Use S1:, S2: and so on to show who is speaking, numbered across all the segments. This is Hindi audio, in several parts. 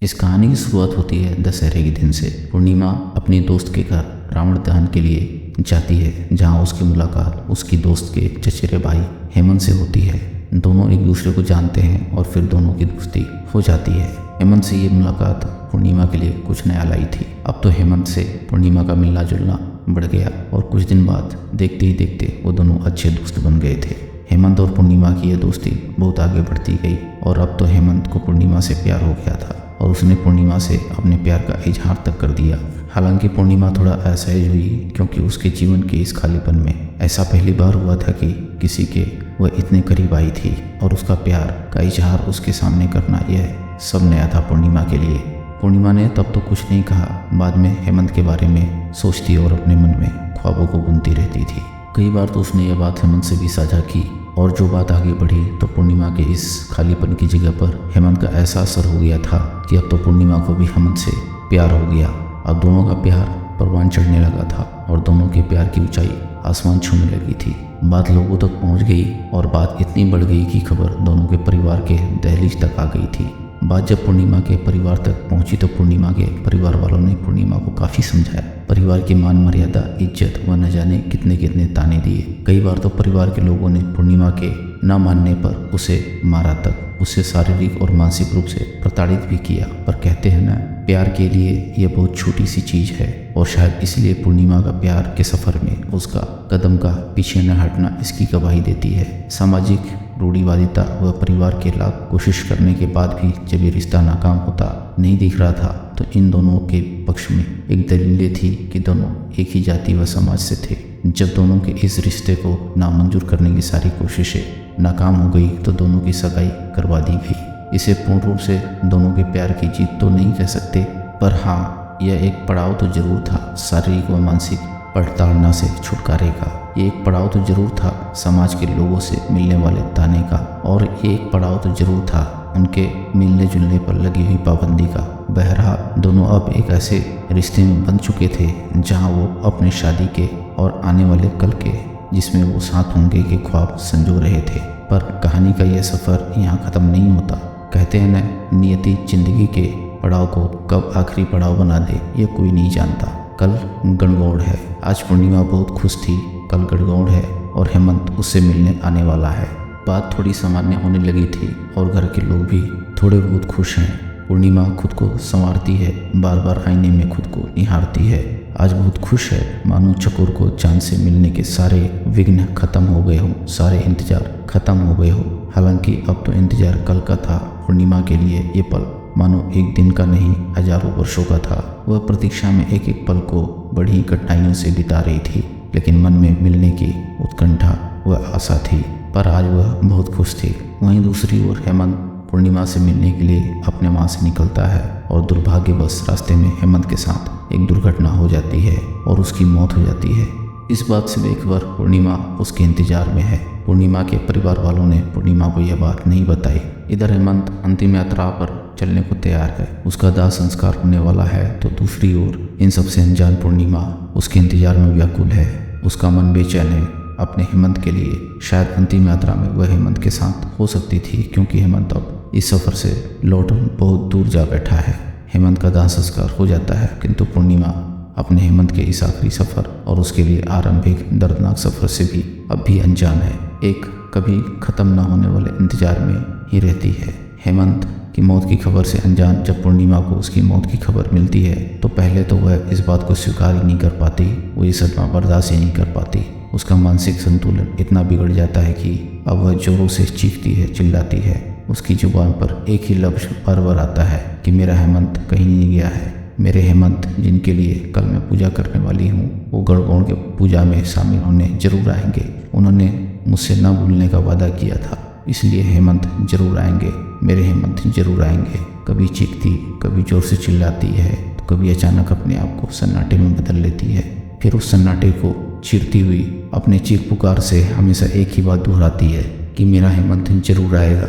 S1: इस कहानी की शुरुआत होती है दशहरे के दिन से। पूर्णिमा अपने दोस्त के घर रावण दहन के लिए जाती है, जहां उसकी मुलाकात उसकी दोस्त के चचेरे भाई हेमंत से होती है। दोनों एक दूसरे को जानते हैं और फिर दोनों की दोस्ती हो जाती है। हेमंत से ये मुलाकात पूर्णिमा के लिए कुछ नया लाई थी। अब तो हेमंत से पूर्णिमा का मिलना जुलना बढ़ गया और कुछ दिन बाद देखते ही देखते वो दोनों अच्छे दोस्त बन गए थे। हेमंत और पूर्णिमा की यह दोस्ती बहुत आगे बढ़ती गई और अब तो हेमंत को पूर्णिमा से प्यार हो गया था और उसने पूर्णिमा से अपने प्यार का इजहार तक कर दिया। हालांकि पूर्णिमा थोड़ा असहज हुई, क्योंकि उसके जीवन के इस खालीपन में ऐसा पहली बार हुआ था कि किसी के वह इतने करीब आई थी और उसका प्यार का इजहार उसके सामने करना यह सब नया था पूर्णिमा के लिए। पूर्णिमा ने तब तो कुछ नहीं कहा, बाद में हेमंत के बारे में सोचती और अपने मन में ख्वाबों को बुनती रहती थी। कई बार तो उसने यह बात हेमंत से भी साझा की और जो बात आगे बढ़ी तो पूर्णिमा के इस खालीपन की जगह पर हेमंत का ऐसा असर हो गया था कि अब तो पूर्णिमा को भी हेमंत से प्यार हो गया। अब दोनों का प्यार परवान चढ़ने लगा था और दोनों के प्यार की ऊंचाई आसमान छूने लगी थी। बात लोगों तक पहुंच गई और बात इतनी बढ़ गई कि खबर दोनों के परिवार के दहलीज तक आ गई थी। बात जब पूर्णिमा के परिवार तक पहुंची तो पूर्णिमा के परिवार वालों ने पूर्णिमा को काफ़ी समझाया। परिवार की मान मर्यादा, इज्जत व न जाने कितने कितने ताने दिए। कई बार तो परिवार के लोगों ने पूर्णिमा के न मानने पर उसे मारा तक, उसे शारीरिक और मानसिक रूप से प्रताड़ित भी किया। पर कहते हैं ना, प्यार के लिए यह बहुत छोटी सी चीज़ है और शायद इसलिए पूर्णिमा का प्यार के सफ़र में उसका कदम का पीछे न हटना इसकी गवाही देती है। सामाजिक रूढ़िवादिता व परिवार के लाख कोशिश करने के बाद भी जब ये रिश्ता नाकाम होता नहीं दिख रहा था तो इन दोनों के पक्ष में एक दलीलें थी कि दोनों एक ही जाति व समाज से थे। जब दोनों के इस रिश्ते को नामंजूर करने की सारी कोशिशें नाकाम हो गई तो दोनों की सगाई करवा दी गई। इसे पूर्ण रूप से दोनों के प्यार की जीत तो नहीं कह सकते, पर हाँ, यह एक पड़ाव तो जरूर था शारीरिक व मानसिक प्रताड़ना से छुटकारे का। ये एक पड़ाव तो जरूर था समाज के लोगों से मिलने वाले ताने का, और ये एक पड़ाव तो जरूर था उनके मिलने जुलने पर लगी हुई पाबंदी का। बहरहाल दोनों अब एक ऐसे रिश्ते में बंध चुके थे जहां वो अपने शादी के और आने वाले कल के, जिसमें वो साथ होंगे के ख्वाब संजो रहे थे। पर कहानी का यह सफ़र यहाँ ख़त्म नहीं होता। कहते हैं न, नियति जिंदगी के पड़ाव को कब आखिरी पड़ाव बना दे ये कोई नहीं जानता। कल गणगौर है। आज पूर्णिमा बहुत खुश थी, कल गणगौर है और हेमंत उससे मिलने आने वाला है। बात थोड़ी सामान्य होने लगी थी और घर के लोग भी थोड़े बहुत खुश हैं। पूर्णिमा खुद को संवारती है, बार बार आईने में खुद को निहारती है। आज बहुत खुश है, मानो चकोर को चांद से मिलने के सारे विघ्न खत्म हो गए हो, सारे इंतजार खत्म हो गए हो। हालांकि अब तो इंतजार कल का था। पूर्णिमा के लिए ये पल मानो एक दिन का नहीं, हजारों वर्षों का था। वह प्रतीक्षा में एक एक पल को बड़ी कठिनाइयों से बिता रही थी, लेकिन मन में मिलने की उत्कंठा व आशा थी। पर आज वह बहुत खुश थी। वहीं दूसरी ओर हेमंत पूर्णिमा से मिलने के लिए अपने वहाँ से निकलता है और दुर्भाग्यवश रास्ते में हेमंत के साथ एक दुर्घटना हो जाती है और उसकी मौत हो जाती है। इस बात से बेखबर पूर्णिमा उसके इंतजार में है। पूर्णिमा के परिवार वालों ने पूर्णिमा को यह बात नहीं बताई। इधर हेमंत अंतिम यात्रा पर चलने को तैयार है, उसका दाह संस्कार होने वाला है, तो दूसरी ओर इन सबसे अनजान पूर्णिमा उसके इंतजार में व्याकुल है। उसका मन बेचैन है अपने हेमंत के लिए। शायद अंतिम यात्रा में वह हेमंत के साथ हो सकती थी, क्योंकि हेमंत अब इस सफ़र से लौट बहुत दूर जा बैठा है। हेमंत का दाह संस्कार हो जाता है, किंतु पूर्णिमा अपने हेमंत के इस आखिरी सफ़र और उसके लिए आरंभिक दर्दनाक सफ़र से भी अब भी अनजान है। एक कभी ख़त्म न होने वाले इंतजार में ही रहती है। हेमंत की मौत की खबर से अनजान जब पूर्णिमा को उसकी मौत की खबर मिलती है तो पहले तो वह इस बात को स्वीकार ही नहीं कर पाती, वो ये सदमा बर्दाश्त ही नहीं कर पाती। उसका मानसिक संतुलन इतना बिगड़ जाता है कि अब वह जोरों से चीखती है, चिल्लाती है। उसकी जुबान पर एक ही लफ्ज़ बार बार आता है कि मेरा हेमंत कहीं नहीं गया है। मेरे हेमंत जिनके लिए कल मैं पूजा करने वाली हूँ, वो गणगौर के पूजा में शामिल होने जरूर आएंगे। उन्होंने मुझसे न भूलने का वादा किया था, इसलिए हेमंत जरूर आएंगे, मेरे हेमंत जरूर आएंगे। कभी चीखती, कभी जोर से चिल्लाती है, तो कभी अचानक अपने आप को सन्नाटे में बदल लेती है। फिर उस सन्नाटे को चीरती हुई अपने चीख पुकार से हमेशा एक ही बात दोहराती है कि मेरा हेमंत जरूर आएगा,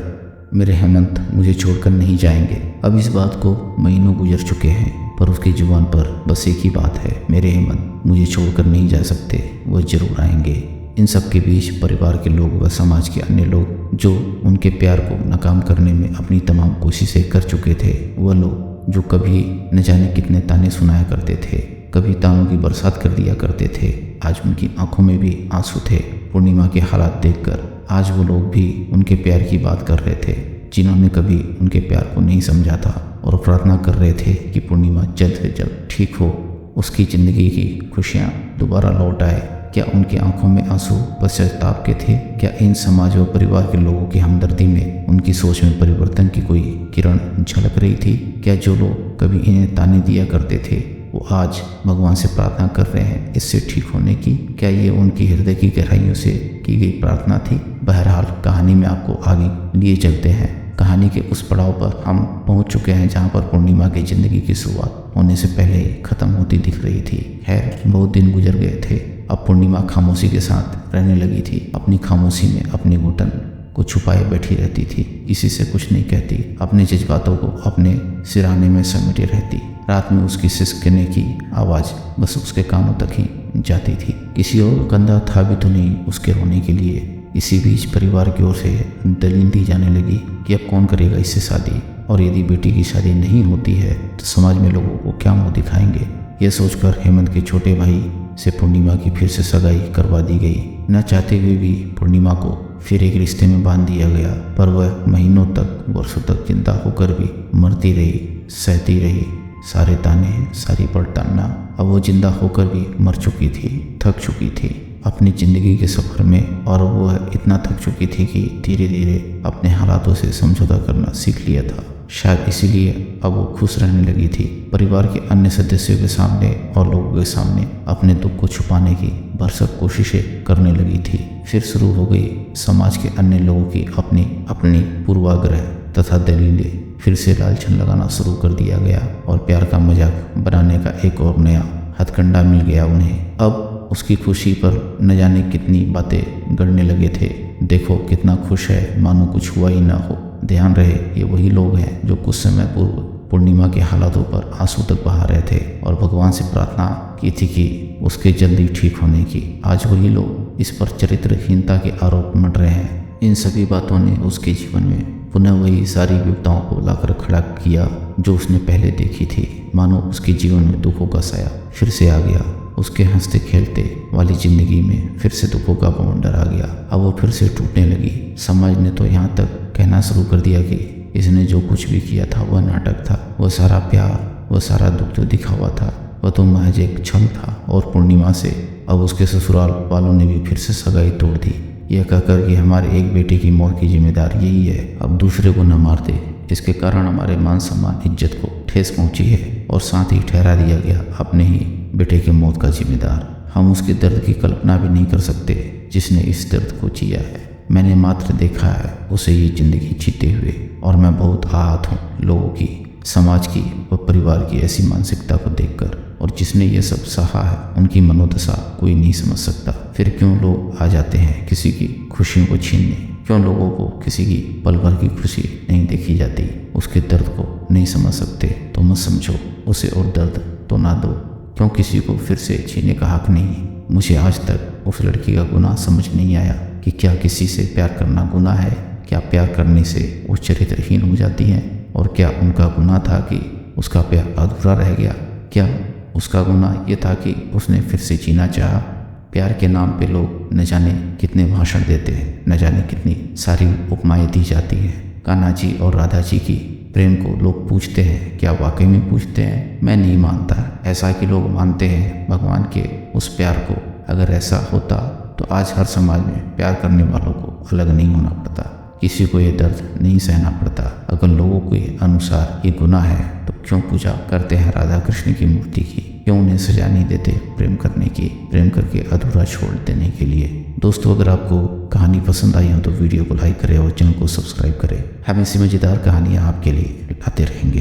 S1: मेरे हेमंत मुझे छोड़कर नहीं जाएंगे। अब इस बात को महीनों गुजर चुके हैं, पर उसकी जुबान पर बस एक ही बात है, मेरे हेमंत मुझे छोड़कर नहीं जा सकते, वह जरूर आएंगे। इन सब के बीच परिवार के लोग व समाज के अन्य लोग जो उनके प्यार को नाकाम करने में अपनी तमाम कोशिशें कर चुके थे, वह लोग जो कभी न जाने कितने ताने सुनाया करते थे, कभी तानों की बरसात कर दिया करते थे, आज उनकी आंखों में भी आंसू थे। पूर्णिमा के हालात देखकर आज वो लोग भी उनके प्यार की बात कर रहे थे, जिन्होंने कभी उनके प्यार को नहीं समझा था, और प्रार्थना कर रहे थे कि पूर्णिमा जल्द से जल्द ठीक हो, उसकी ज़िंदगी की खुशियाँ दोबारा लौट आए। क्या उनकी आंखों में आंसू पश्चाताप के थे? क्या इन समाज व परिवार के लोगों की हमदर्दी में उनकी सोच में परिवर्तन की कोई किरण झलक रही थी? क्या जो लोग कभी इन्हें ताने दिया करते थे वो आज भगवान से प्रार्थना कर रहे हैं इससे ठीक होने की? क्या ये उनकी हृदय की गहराइयों से की गई प्रार्थना थी? बहरहाल कहानी में आपको आगे लिए चलते हैं। कहानी के उस पड़ाव पर हम पहुंच चुके हैं जहां पर पूर्णिमा की जिंदगी की शुरुआत होने से पहले ही खत्म होती दिख रही थी। खैर, बहुत दिन गुजर गए थे। अब पूर्णिमा खामोशी के साथ रहने लगी थी। अपनी खामोशी में अपनी घुटन को छुपाए बैठी रहती थी, किसी से कुछ नहीं कहती, अपने जज्बातों को अपने सिरहाने में समेटे रहती। रात में उसकी सिसकने की आवाज़ बस उसके कानों तक ही जाती थी। किसी और कंधा था भी तो नहीं उसके रोने के लिए। इसी बीच परिवार की ओर से दलील दी जाने लगी कि अब कौन करेगा इससे शादी, और यदि बेटी की शादी नहीं होती है तो समाज में लोगों को क्या मुँह दिखाएंगे। यह सोचकर हेमंत के छोटे भाई से पूर्णिमा की फिर से सगाई करवा दी गई। न चाहते हुए भी पूर्णिमा को फिर एक रिश्ते में बांध दिया गया, पर वह महीनों तक, वर्षों तक जिंदा होकर भी मरती रही, सहती रही सारे ताने, सारी पड़ताना। अब वो जिंदा होकर भी मर चुकी थी, थक चुकी थी अपनी ज़िंदगी के सफ़र में, और वह इतना थक चुकी थी कि धीरे धीरे अपने हालातों से समझौता करना सीख लिया था। शायद इसीलिए अब वो खुश रहने लगी थी। परिवार के अन्य सदस्यों के सामने और लोगों के सामने अपने दुख को छुपाने की भरसक कोशिशें करने लगी थी। फिर शुरू हो गई समाज के अन्य लोगों की अपनी अपनी पूर्वाग्रह तथा दलीलें। फिर से लालछन लगाना शुरू कर दिया गया और प्यार का मजाक बनाने का एक और नया हथकंडा मिल गया उन्हें। अब उसकी खुशी पर न जाने कितनी बातें गढ़ने लगे थे। देखो कितना खुश है, मानो कुछ हुआ ही ना हो। ध्यान रहे, ये वही लोग हैं जो कुछ समय पूर्व पूर्णिमा के हालातों पर आंसू तक बहा रहे थे और भगवान से प्रार्थना की थी कि उसके जल्दी ठीक होने की। आज वही लोग इस पर चरित्रहीनता के आरोप मढ़ रहे हैं। इन सभी बातों ने उसके जीवन में पुनः वही सारी विपदाओं को लाकर खड़ा किया जो उसने पहले देखी थी। मानो उसके जीवन में दुखों का साया फिर से आ गया। उसके हंसते खेलते वाली जिंदगी में फिर से दुखों का बवंडर आ गया। अब वो फिर से टूटने लगी। समाज ने तो यहाँ तक कहना शुरू कर दिया कि इसने जो कुछ भी किया था वह नाटक था, वह सारा प्यार, वह सारा दुख जो दिखावा था वह तो महज एक छल था। और पूर्णिमा से अब उसके ससुराल वालों ने भी फिर से सगाई तोड़ दी, यह कहकर कि हमारे एक बेटे की मौत की जिम्मेदार यही है, अब दूसरे को न मार दे। इसके कारण हमारे मान सम्मान, इज्जत को ठेस पहुंची है और साथ ही ठहरा दिया गया अपने ही बेटे की मौत का जिम्मेदार। हम उसके दर्द की कल्पना भी नहीं कर सकते जिसने इस दर्द को जिया है। मैंने मात्र देखा है उसे ये जिंदगी जीते हुए, और मैं बहुत आहत हूँ लोगों की, समाज की व परिवार की ऐसी मानसिकता को देखकर। और जिसने ये सब सहा है उनकी मनोदशा कोई नहीं समझ सकता। फिर क्यों लोग आ जाते हैं किसी की खुशियों को छीनने? क्यों लोगों को किसी की पल भर की खुशी नहीं देखी जाती? उसके दर्द को नहीं समझ सकते तो मत समझो उसे, और दर्द तो ना दो। क्यों किसी को फिर से छीनने का हक नहीं? मुझे आज तक उस लड़की का गुनाह समझ नहीं आया कि क्या किसी से प्यार करना गुनाह है? क्या प्यार करने से वो चरित्रहीन हो जाती हैं? और क्या उनका गुनाह था कि उसका प्यार अधूरा रह गया? क्या उसका गुनाह ये था कि उसने फिर से जीना चाहा? प्यार के नाम पे लोग न जाने कितने भाषण देते हैं, न जाने कितनी सारी उपमाएं दी जाती हैं। कान्हा जी और राधा जी की प्रेम को लोग पूछते हैं, क्या वाकई में पूछते हैं? मैं नहीं मानता ऐसा कि लोग मानते हैं भगवान के उस प्यार को। अगर ऐसा होता तो आज हर समाज में प्यार करने वालों को अलग नहीं होना पड़ता, किसी को ये दर्द नहीं सहना पड़ता। अगर लोगों के अनुसार ये गुनाह है तो क्यों पूजा करते हैं राधा कृष्ण की मूर्ति की? क्यों उन्हें सजा नहीं देते प्रेम करने की, प्रेम करके अधूरा छोड़ देने के लिए? दोस्तों, अगर आपको कहानी पसंद आई हो तो वीडियो को लाइक करें और चैनल को सब्सक्राइब करें। हम ऐसी मज़ेदार कहानियाँ आपके लिए लाते रहेंगे।